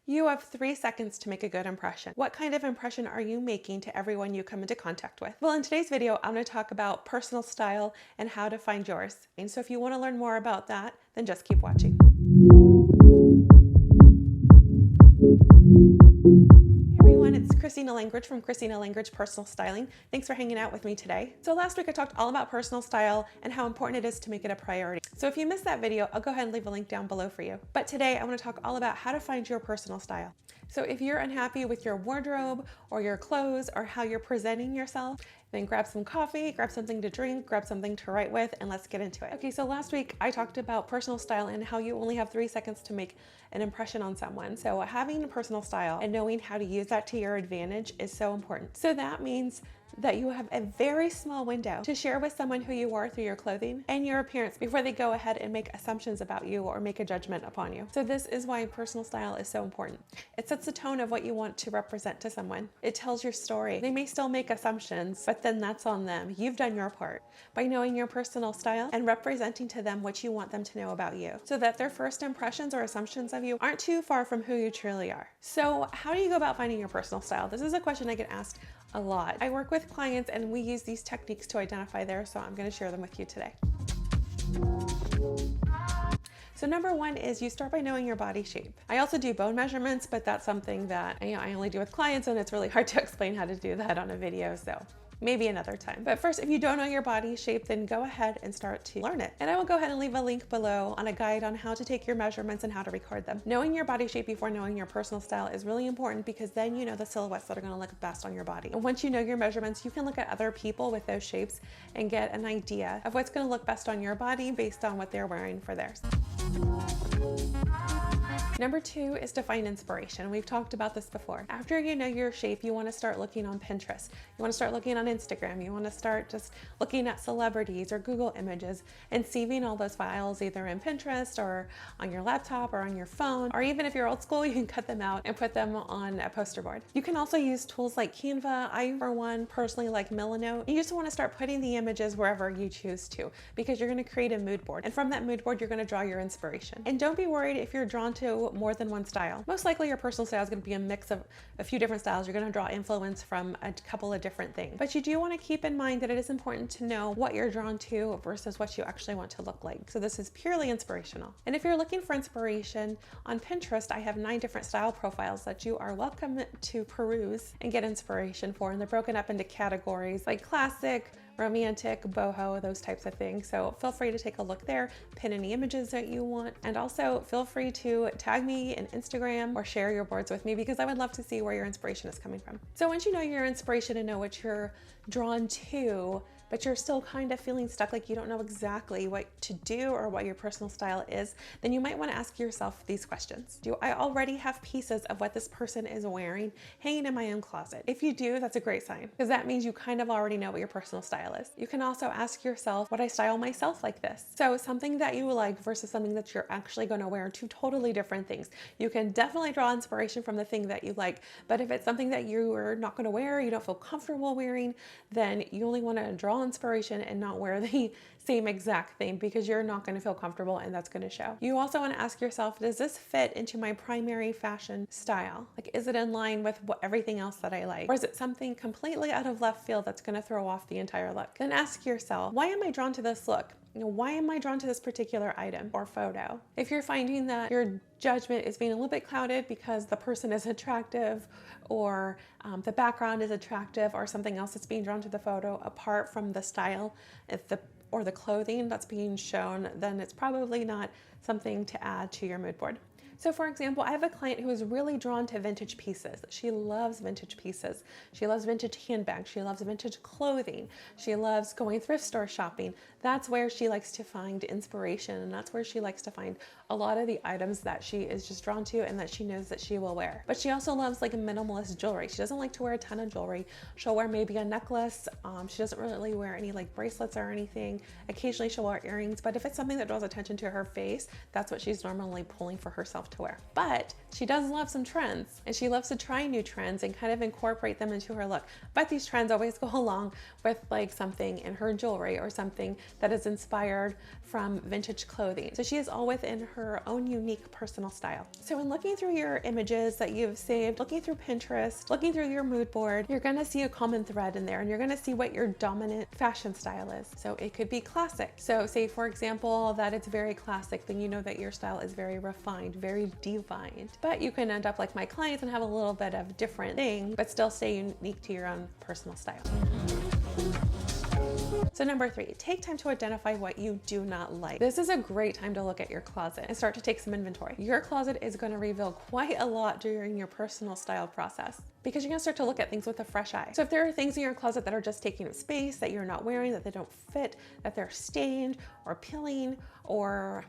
You have 3 seconds to make a good impression. What kind of impression are you making to everyone you come into contact with? Well, in today's video, I'm going to talk about personal style and how to find yours. And so if you want to learn more about that, then just keep watching. It's Christina Langridge from Christina Langridge Personal Styling. Thanks for hanging out with me today. So last week I talked all about personal style and how important it is to make it a priority. So if you missed that video, I'll go ahead and leave a link down below for you. But today I want to talk all about how to find your personal style. So if you're unhappy with your wardrobe or your clothes or how you're presenting yourself, then grab some coffee, grab something to drink, grab something to write with, and let's get into it. Okay, so last week I talked about personal style and how you only have 3 seconds to make an impression on someone. So having a personal style and knowing how to use that to your advantage is so important. So that means that you have a very small window to share with someone who you are through your clothing and your appearance before they go ahead and make assumptions about you or make a judgment upon you. So this is why personal style is so important. It sets the tone of what you want to represent to someone. It tells your story. They may still make assumptions, but then that's on them. You've done your part by knowing your personal style and representing to them what you want them to know about you so that their first impressions or assumptions of you aren't too far from who you truly are. So how do you go about finding your personal style? This is a question I get asked a lot. I work with clients and we use these techniques to identify theirs, so I'm going to share them with you today. So number one is you start by knowing your body shape. I also do bone measurements, but that's something that I only do with clients and it's really hard to explain how to do that on a video, so maybe another time. But first, if you don't know your body shape, then go ahead and start to learn it. And I will go ahead and leave a link below on a guide on how to take your measurements and how to record them. Knowing your body shape before knowing your personal style is really important because then you know the silhouettes that are gonna look best on your body. And once you know your measurements, you can look at other people with those shapes and get an idea of what's gonna look best on your body based on what they're wearing for theirs. Number two is to find inspiration. We've talked about this before. After you know your shape, you want to start looking on Pinterest. You want to start looking on Instagram. You want to start just looking at celebrities or Google images and saving all those files either in Pinterest or on your laptop or on your phone, or even if you're old school, you can cut them out and put them on a poster board. You can also use tools like Canva. I, for one, personally like Milanote. You just want to start putting the images wherever you choose to because you're going to create a mood board. And from that mood board, you're going to draw your inspiration. And don't be worried if you're drawn to more than one style. Most likely your personal style is going to be a mix of a few different styles. You're going to draw influence from a couple of different things. But you do want to keep in mind that it is important to know what you're drawn to versus what you actually want to look like. So this is purely inspirational. And if you're looking for inspiration on Pinterest, I have 9 different style profiles that you are welcome to peruse and get inspiration for. And they're broken up into categories like classic, romantic, boho, those types of things. So feel free to take a look there, pin any images that you want, and also feel free to tag me in Instagram or share your boards with me because I would love to see where your inspiration is coming from. So once you know your inspiration and know what you're drawn to, but you're still kind of feeling stuck, like you don't know exactly what to do or what your personal style is, then you might want to ask yourself these questions. Do I already have pieces of what this person is wearing hanging in my own closet? If you do, that's a great sign because that means you kind of already know what your personal style is. You can also ask yourself, would I style myself like this? So something that you like versus something that you're actually going to wear are 2 totally different things. You can definitely draw inspiration from the thing that you like, but if it's something that you are not going to wear, you don't feel comfortable wearing, then you only want to draw inspiration and not wear the same exact thing because you're not going to feel comfortable and that's going to show. You also want to ask yourself, does this fit into my primary fashion style? Like, is it in line with everything else that I like? Or is it something completely out of left field that's going to throw off the entire look? Then ask yourself, why am I drawn to this look? Why am I drawn to this particular item or photo? If you're finding that your judgment is being a little bit clouded because the person is attractive or the background is attractive or something else that's being drawn to the photo apart from the style or the clothing that's being shown, then it's probably not something to add to your mood board. So for example, I have a client who is really drawn to vintage pieces. She loves vintage pieces. She loves vintage handbags. She loves vintage clothing. She loves going thrift store shopping. That's where she likes to find inspiration, and that's where she likes to find a lot of the items that she is just drawn to and that she knows that she will wear. But she also loves like a minimalist jewelry. She doesn't like to wear a ton of jewelry. She'll wear maybe a necklace. She doesn't really wear any like bracelets or anything. Occasionally she'll wear earrings, but if it's something that draws attention to her face, that's what she's normally pulling for herself to wear. But she does love some trends and she loves to try new trends and kind of incorporate them into her look. But these trends always go along with like something in her jewelry or something that is inspired from vintage clothing. So she is all within her her own unique personal style. So in looking through your images that you've saved, looking through Pinterest, looking through your mood board, you're gonna see a common thread in there, and you're gonna see what your dominant fashion style is. So it could be classic. So say for example that it's very classic, then you know that your style is very refined, very defined. But you can end up like my clients and have a little bit of different thing, but still stay unique to your own personal style. So number 3, take time to identify what you do not like. This is a great time to look at your closet and start to take some inventory. Your closet is going to reveal quite a lot during your personal style process, because you're going to start to look at things with a fresh eye. So if there are things in your closet that are just taking up space, that you're not wearing, that they don't fit, that they're stained or peeling or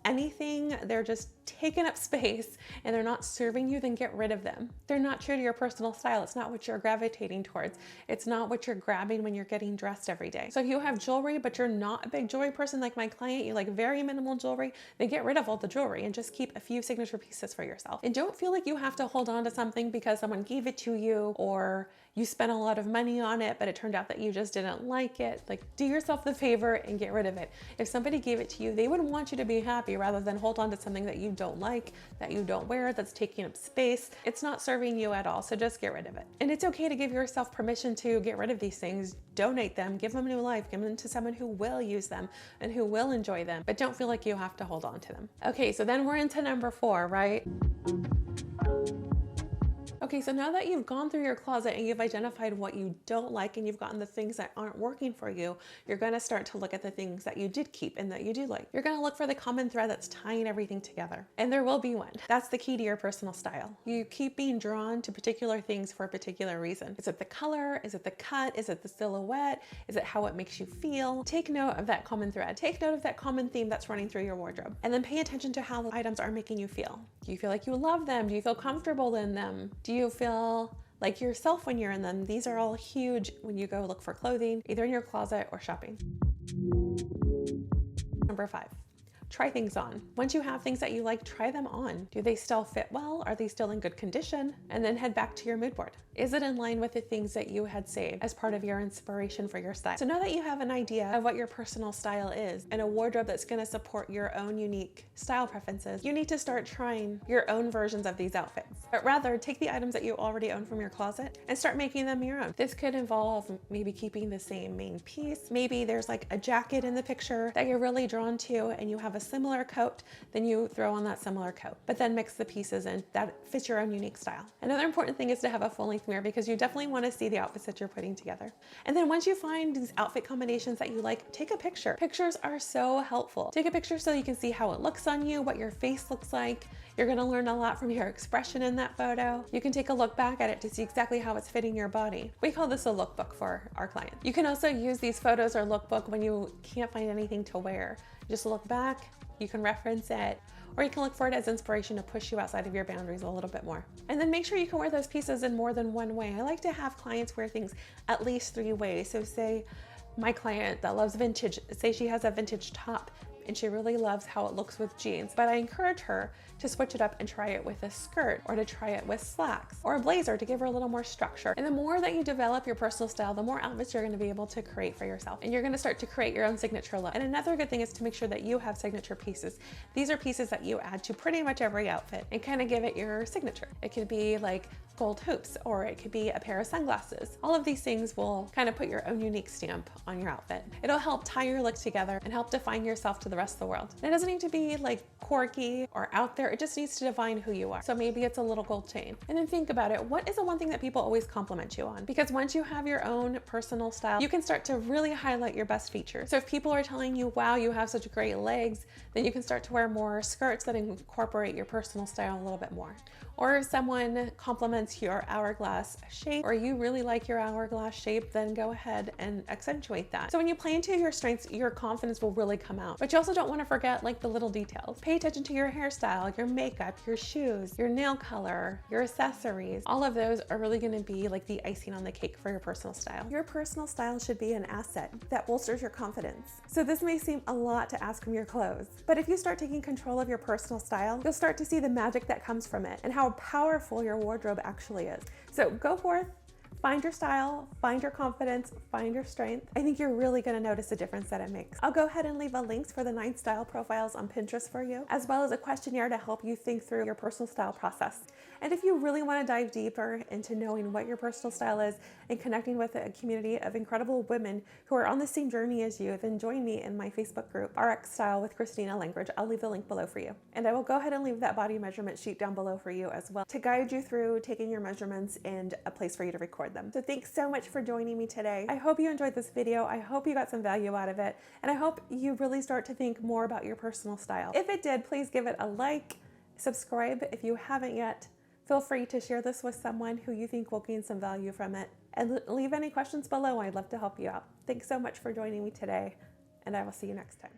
anything, they're just taking up space and they're not serving you, then get rid of them. They're not true to your personal style. It's not what you're gravitating towards. It's not what you're grabbing when you're getting dressed every day. So if you have jewelry, but you're not a big jewelry person like my client, you like very minimal jewelry, then get rid of all the jewelry and just keep a few signature pieces for yourself. And don't feel like you have to hold on to something because someone gave it to you or you spent a lot of money on it, but it turned out that you just didn't like it. Like, do yourself the favor and get rid of it. If somebody gave it to you, they would want you to be happy rather than hold on to something that you don't like, that you don't wear, that's taking up space. It's not serving you at all, so just get rid of it. And it's okay to give yourself permission to get rid of these things, donate them, give them new life, give them to someone who will use them and who will enjoy them, but don't feel like you have to hold on to them. Okay, so then we're into number 4, right? Okay, so now that you've gone through your closet and you've identified what you don't like and you've gotten the things that aren't working for you, you're gonna start to look at the things that you did keep and that you do like. You're gonna look for the common thread that's tying everything together. And there will be one. That's the key to your personal style. You keep being drawn to particular things for a particular reason. Is it the color? Is it the cut? Is it the silhouette? Is it how it makes you feel? Take note of that common thread. Take note of that common theme that's running through your wardrobe. And then pay attention to how the items are making you feel. Do you feel like you love them? Do you feel comfortable in them? Do you feel like yourself when you're in them? These are all huge when you go look for clothing, either in your closet or shopping. Number 5. Try things on. Once you have things that you like, try them on. Do they still fit well? Are they still in good condition? And then head back to your mood board. Is it in line with the things that you had saved as part of your inspiration for your style? So now that you have an idea of what your personal style is and a wardrobe that's going to support your own unique style preferences, you need to start trying your own versions of these outfits. But rather, take the items that you already own from your closet and start making them your own. This could involve maybe keeping the same main piece. Maybe there's like a jacket in the picture that you're really drawn to and you have a similar coat, then you throw on that similar coat, but then mix the pieces in that fits your own unique style. Another important thing is to have a full-length mirror because you definitely want to see the outfits that you're putting together. And then once you find these outfit combinations that you like, take a picture. Pictures are so helpful. Take a picture so you can see how it looks on you, what your face looks like. You're going to learn a lot from your expression in that photo. You can take a look back at it to see exactly how it's fitting your body. We call this a lookbook for our clients. You can also use these photos or lookbook when you can't find anything to wear. Just look back, you can reference it, or you can look for it as inspiration to push you outside of your boundaries a little bit more. And then make sure you can wear those pieces in more than one way. I like to have clients wear things at least 3 ways. So say my client that loves vintage, say she has a vintage top and she really loves how it looks with jeans, but I encourage her to switch it up and try it with a skirt or to try it with slacks or a blazer to give her a little more structure. And the more that you develop your personal style, the more outfits you're going to be able to create for yourself. And you're going to start to create your own signature look. And another good thing is to make sure that you have signature pieces. These are pieces that you add to pretty much every outfit and kind of give it your signature. It could be like gold hoops, or it could be a pair of sunglasses. All of these things will kind of put your own unique stamp on your outfit. It'll help tie your look together and help define yourself to the rest of the world. And it doesn't need to be like quirky or out there. It just needs to define who you are. So maybe it's a little gold chain. And then think about it. What is the one thing that people always compliment you on? Because once you have your own personal style, you can start to really highlight your best features. So if people are telling you, wow, you have such great legs, then you can start to wear more skirts that incorporate your personal style a little bit more. Or if someone compliments your hourglass shape, or you really like your hourglass shape, then go ahead and accentuate that. So when you play into your strengths, your confidence will really come out. But you also don't want to forget like the little details. Pay attention to your hairstyle, your makeup, your shoes, your nail color, your accessories. All of those are really going to be like the icing on the cake for your personal style. Your personal style should be an asset that bolsters your confidence. So this may seem a lot to ask from your clothes, but if you start taking control of your personal style, you'll start to see the magic that comes from it and how powerful your wardrobe actually is. So go forth, Find your style, find your confidence, find your strength. I think you're really going to notice the difference that it makes. I'll go ahead and leave a links for the 9 style profiles on Pinterest for you, as well as a questionnaire to help you think through your personal style process. And if you really want to dive deeper into knowing what your personal style is and connecting with a community of incredible women who are on the same journey as you, then join me in my Facebook group, RX Style with Christina Langridge. I'll leave the link below for you. And I will go ahead and leave that body measurement sheet down below for you as well to guide you through taking your measurements and a place for you to record them. So thanks so much for joining me today. I hope you enjoyed this video. I hope you got some value out of it. And I hope you really start to think more about your personal style. If it did, please give it a like, subscribe if you haven't yet. Feel free to share this with someone who you think will gain some value from it. And leave any questions below. I'd love to help you out. Thanks so much for joining me today, and I will see you next time.